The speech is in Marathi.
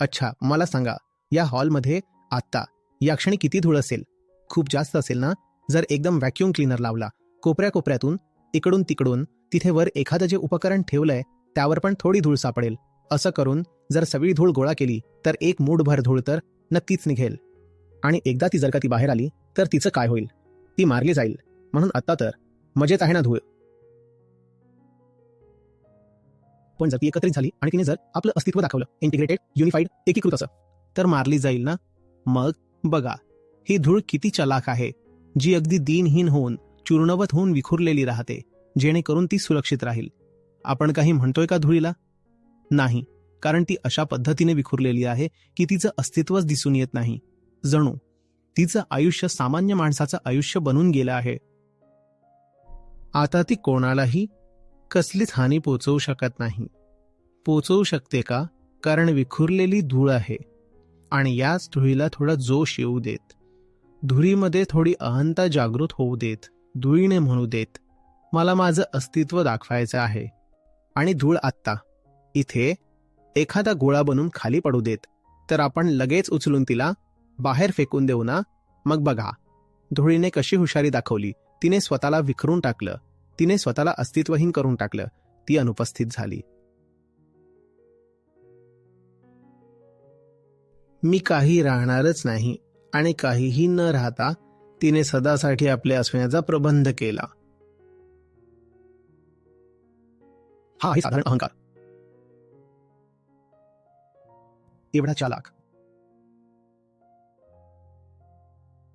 अच्छा, मला सांगा, या हॉलमध्ये आत्ता या क्षणी किती धूळ असेल? खूप जास्त असेल ना? जर एकदम व्हॅक्यूम क्लीनर लावला, कोपऱ्या कोपऱ्यातून, इकडून तिकडून, तिथे वर एखादं जे उपकरण ठेवलंय त्यावर पण थोडी धूळ सापडेल. असं करून जर सगळी धूळ गोळा केली तर एक मूठभर धूळ तर नक्कीच निघेल. आणि एकदा ती जर का ती बाहेर आली तर तिचं काय होईल? ती मारली जाईल. म्हणून आता तर मजेत आहे ना धूळ. पण जर ती एकत्रित झाली आणि तिने जर आपलं अस्तित्व दाखवलं, इंटिग्रेटेड, युनिफाईड, एकीकृत असं, तर मारली जाईल ना? मग बघा, ही धूळ किती चलाख आहे, जी अगदी दीनहीन होऊन, चूर्णवत होऊन विखुरलेली राहते, जेणेकरून ती सुरक्षित राहील. आपण काही म्हणतोय का धुळीला? नाही, कारण ती अशा पद्धतीने विखुरलेली आहे की तिचं अस्तित्वच दिसून येत नाही. जणू तिचं आयुष्य सामान्य माणसाचं आयुष्य बनून गेलं आहे. आता ती कोणालाही कसलीच हानी पोचवू शकत नाही. पोचवू शकते का? कारण विखुरलेली धूळ आहे. आणि याच धुळीला थोडा जोश येऊ देत. धुळीमध्ये थोडी अहंता जागृत होऊ देत. धुळीने म्हणू देत, मला माझं अस्तित्व दाखवायचं आहे. आणि धूळ आत्ता इथे एखादा गोळा बनून खाली पडू देत, तर आपण लगेच उचलून तिला बाहेर फेकून देऊ ना? मग बघा, धुळीने कशी हुशारी दाखवली. तिने स्वतःला विखरून टाकलं. तिने स्वतःला अस्तित्वहीन करून टाकलं. ती अनुपस्थित झाली. मी काही राहणारच नाही आणि काहीही न राहता तिने सदासाठी आपल्या असण्याचा प्रबंध केला. हा आहे साधारण अहंकार. एवढा चालाख,